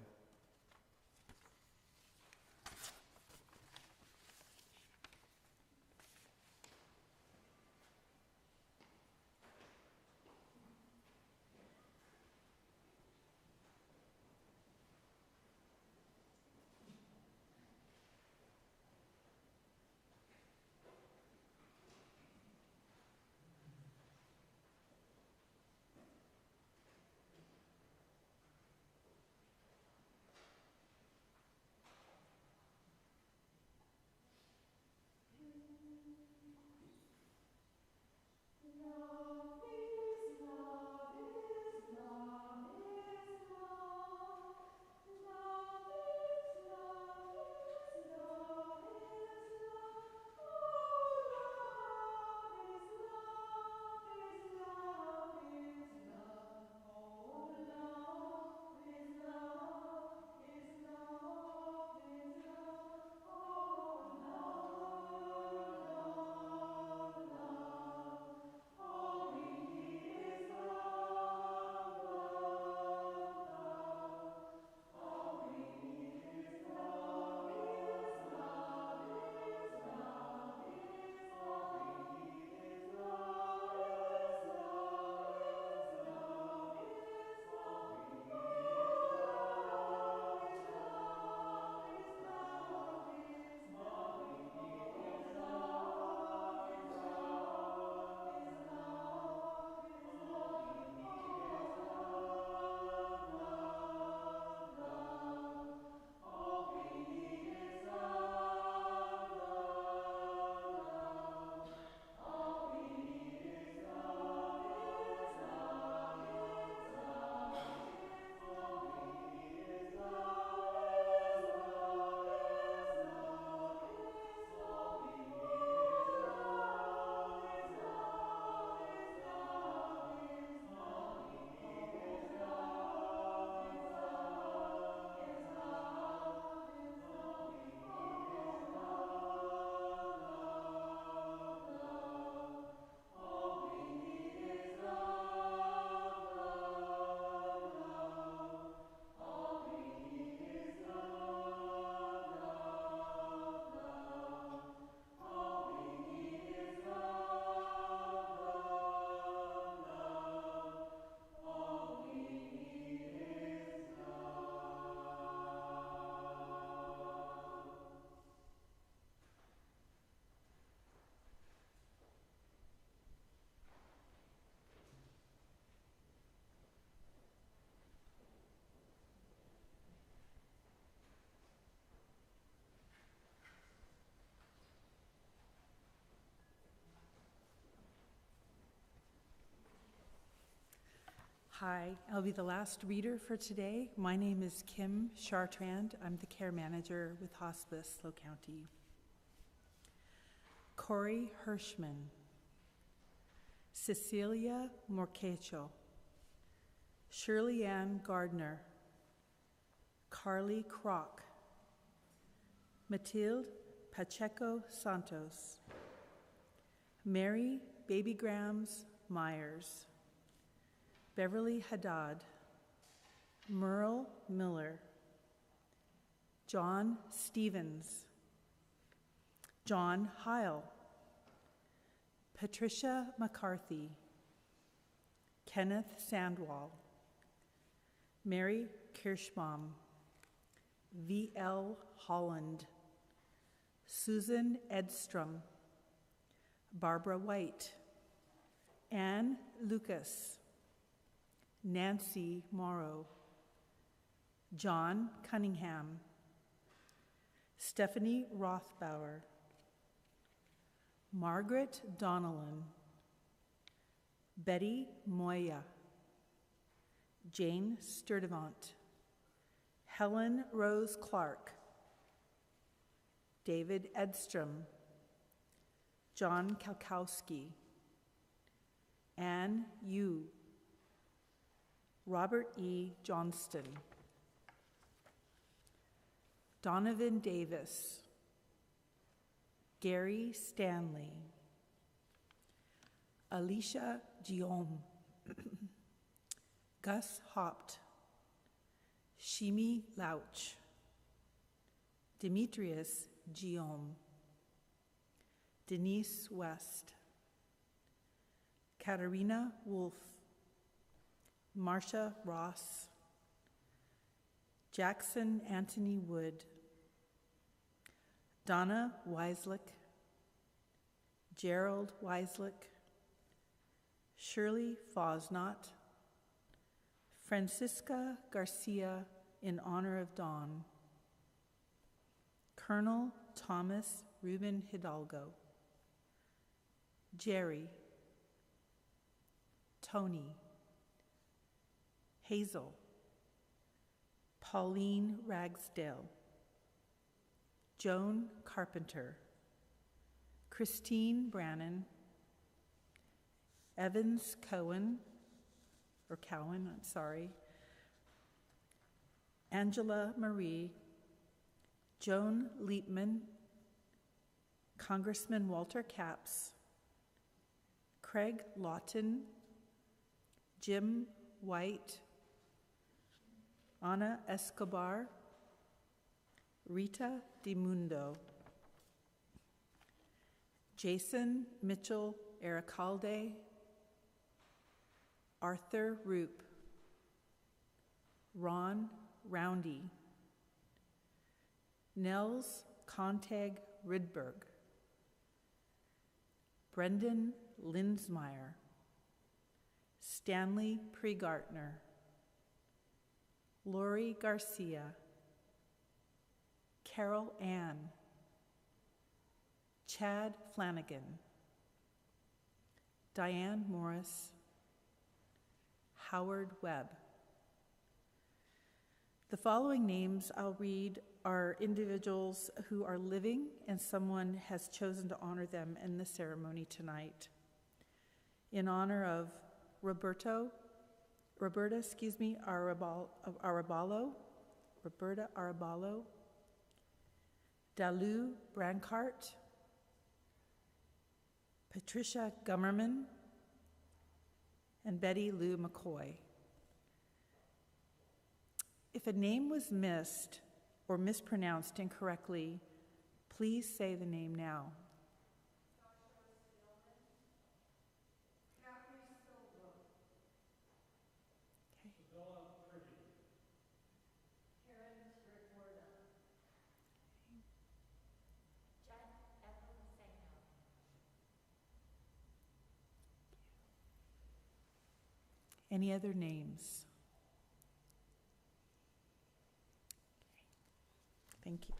Hi, I'll be the last reader for today. My name is Kim Chartrand. I'm the care manager with Hospice SLO County. Corey Hirschman, Cecilia Morquecho, Shirley Ann Gardner, Carly Kroc, Matilde Pacheco Santos, Mary Baby Grams Myers, Beverly Haddad, Merle Miller, John Stevens, John Heil, Patricia McCarthy, Kenneth Sandwall, Mary Kirschbaum, V.L. Holland, Susan Edstrom, Barbara White, Anne Lucas, Nancy Morrow, John Cunningham, Stephanie Rothbauer, Margaret Donnellan, Betty Moya, Jane Sturdivant, Helen Rose Clark, David Edstrom, John Kalkowski, Anne Yu, Robert E. Johnston, Donovan Davis, Gary Stanley, Alicia Guillaume, Gus Hopt, Shimi Lauch, Demetrius Guillaume, Denise West, Katarina Wolf, Marcia Ross, Jackson Anthony Wood, Donna Weislick, Gerald Weislick, Shirley Fosnot, Francisca Garcia in honor of Dawn, Colonel Thomas Ruben Hidalgo, Jerry, Tony, Hazel, Pauline Ragsdale, Joan Carpenter, Christine Brannon, Evans Cowan, Angela Marie, Joan Leapman, Congressman Walter Capps, Craig Lawton, Jim White, Ana Escobar, Rita DiMundo, Jason Mitchell Aracalde, Arthur Roop, Ron Roundy, Nels Contag Rydberg, Brendan Linsmeyer, Stanley Pregartner, Lori Garcia, Carol Ann, Chad Flanagan, Diane Morris, Howard Webb. The following names I'll read are individuals who are living and someone has chosen to honor them in the ceremony tonight. In honor of Roberta Araballo, Dalu Brancart, Patricia Gummerman, and Betty Lou McCoy. If a name was missed or mispronounced incorrectly, please say the name now. Any other names? Thank you.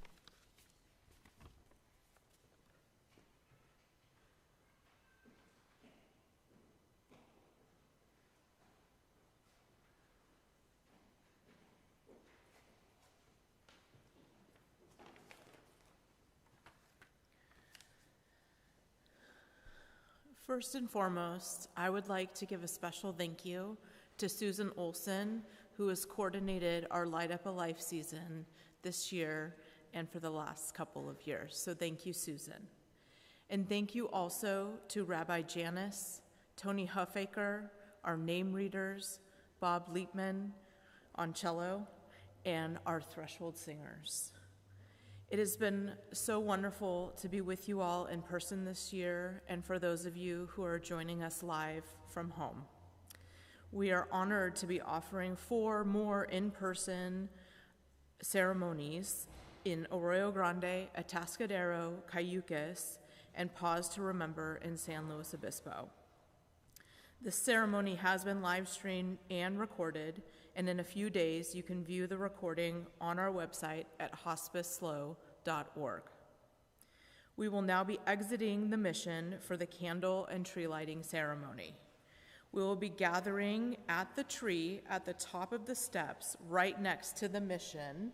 First and foremost, I would like to give a special thank you to Susan Olson, who has coordinated our Light Up a Life season this year and for the last couple of years. So thank you, Susan. And thank you also to Rabbi Janice, Tony Huffaker, our name readers, Bob Liepman on cello, and our Threshold singers. It has been so wonderful to be with you all in person this year, and for those of you who are joining us live from home. We are honored to be offering 4 more in-person ceremonies in Arroyo Grande, Atascadero, Cayucas, and Pause to Remember in San Luis Obispo. This ceremony has been live streamed and recorded, and in a few days you can view the recording on our website at hospiceslo.org. We will now be exiting the mission for the candle and tree lighting ceremony. We will be gathering at the tree at the top of the steps right next to the mission.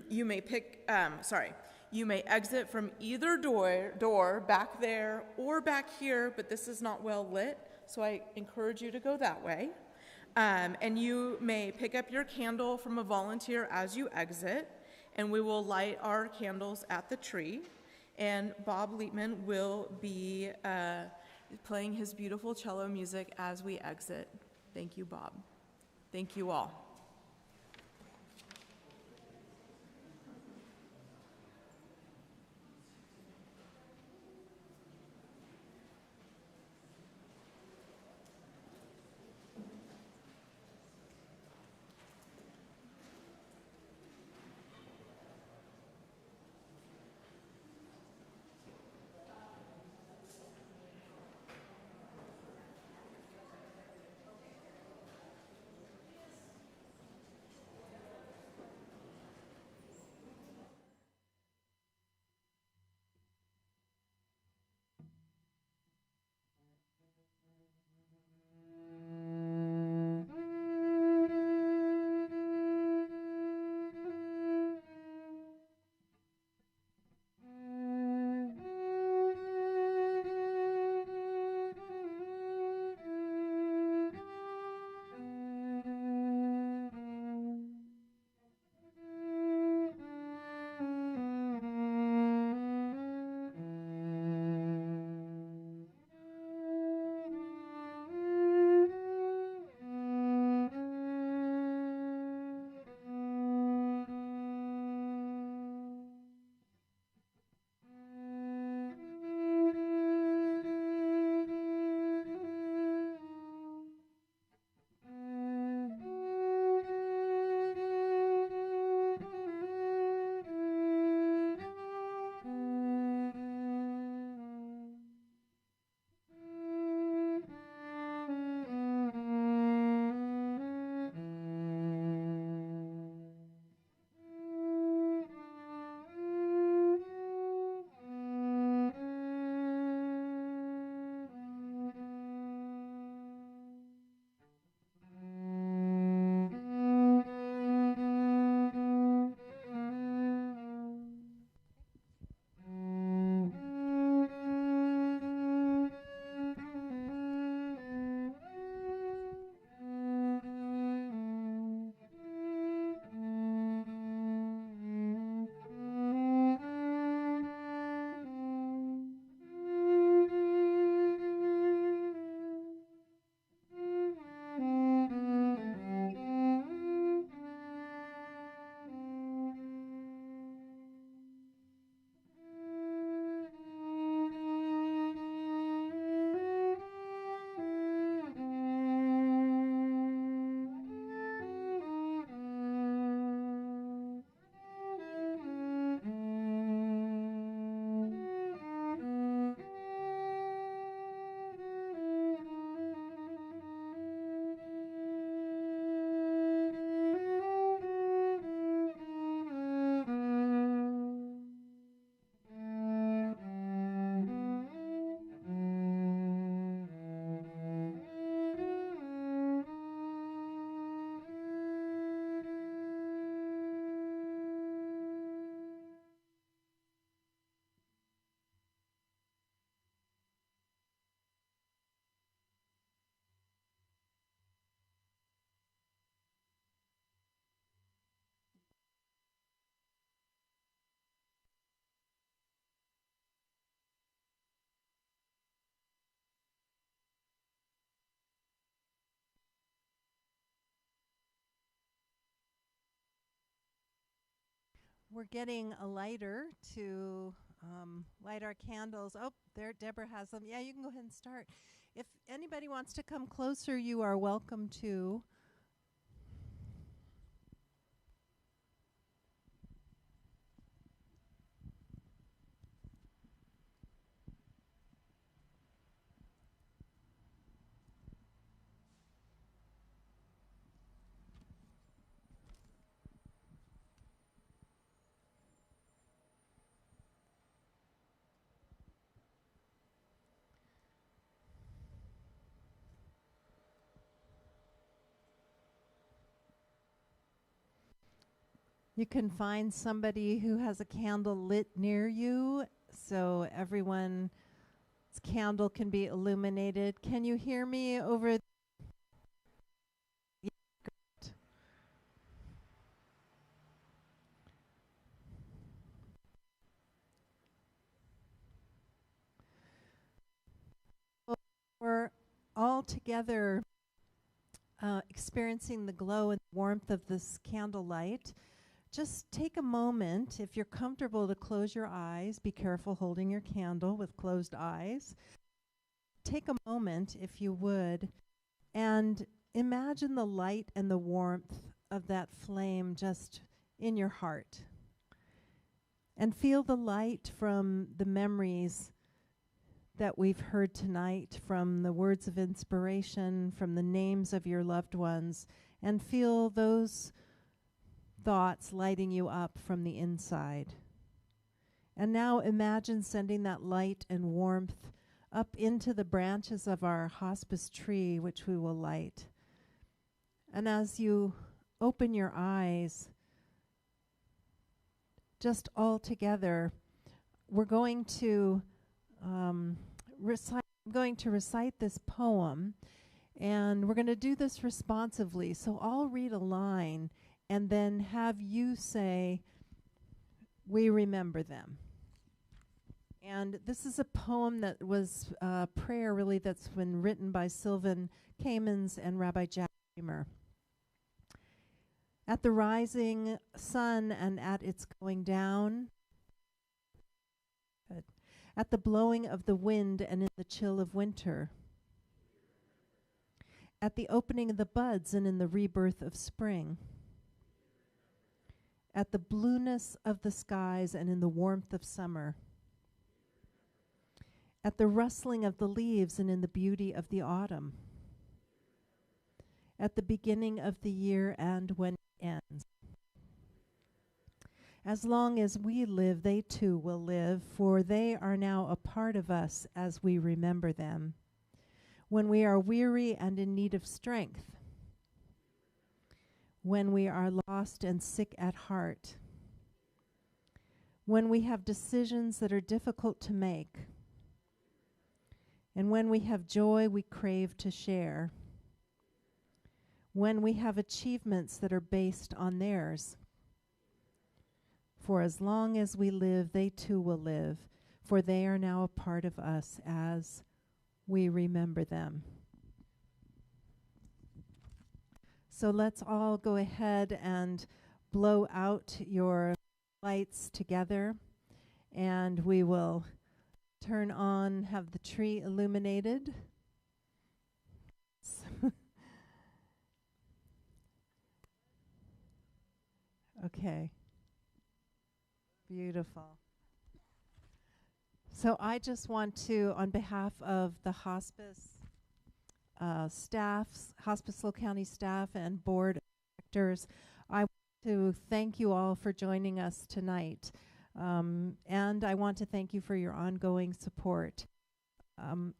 You may exit from either door back there or back here, but this is not well lit, so I encourage you to go that way. And you may pick up your candle from a volunteer as you exit, and we will light our candles at the tree. And Bob Liepman will be playing his beautiful cello music as we exit. Thank you, Bob. Thank you all. We're getting a lighter to light our candles. Oh, there, Deborah has them. Yeah, you can go ahead and start. If anybody wants to come closer, you are welcome to. You can find somebody who has a candle lit near you, so everyone's candle can be illuminated. Can you hear me over? Yeah, great. Well, we're all together experiencing the glow and warmth of this candlelight. Just take a moment, if you're comfortable, to close your eyes. Be careful holding your candle with closed eyes. Take a moment, if you would, and imagine the light and the warmth of that flame just in your heart. And feel the light from the memories that we've heard tonight, from the words of inspiration, from the names of your loved ones, and feel those thoughts lighting you up from the inside. And now imagine sending that light and warmth up into the branches of our hospice tree, which we will light. And as you open your eyes, just all together, we're going to recite this poem, and we're going to do this responsively. So I'll read a line, and then have you say, "We remember them." And this is a poem that was a prayer, really, that's been written by Sylvan Kamens and Rabbi Jack Kramer. At the rising sun and at its going down, at the blowing of the wind and in the chill of winter, at the opening of the buds and in the rebirth of spring, at the blueness of the skies and in the warmth of summer, at the rustling of the leaves and in the beauty of the autumn, at the beginning of the year and when it ends. As long as we live, they too will live, for they are now a part of us as we remember them. When we are weary and in need of strength, when we are lost and sick at heart, when we have decisions that are difficult to make, and when we have joy we crave to share, when we have achievements that are based on theirs. For as long as we live, they too will live, for they are now a part of us as we remember them. So let's all go ahead and blow out your lights together, and we will turn on, have the tree illuminated. Okay. Beautiful. So I just want to, on behalf of the hospice staffs, Hospice SLO County staff and board of directors, I want to thank you all for joining us tonight. And I want to thank you for your ongoing support.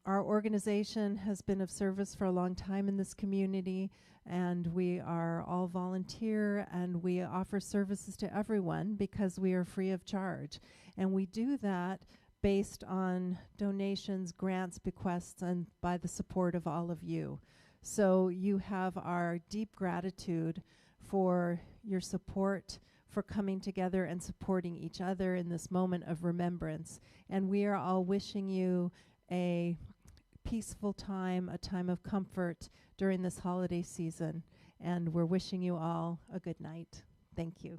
Our organization has been of service for a long time in this community, and we are all volunteer, and we offer services to everyone because we are free of charge. And we do that based on donations, grants, bequests, and by the support of all of you. So you have our deep gratitude for your support, for coming together and supporting each other in this moment of remembrance. And we are all wishing you a peaceful time, a time of comfort during this holiday season. And we're wishing you all a good night. Thank you.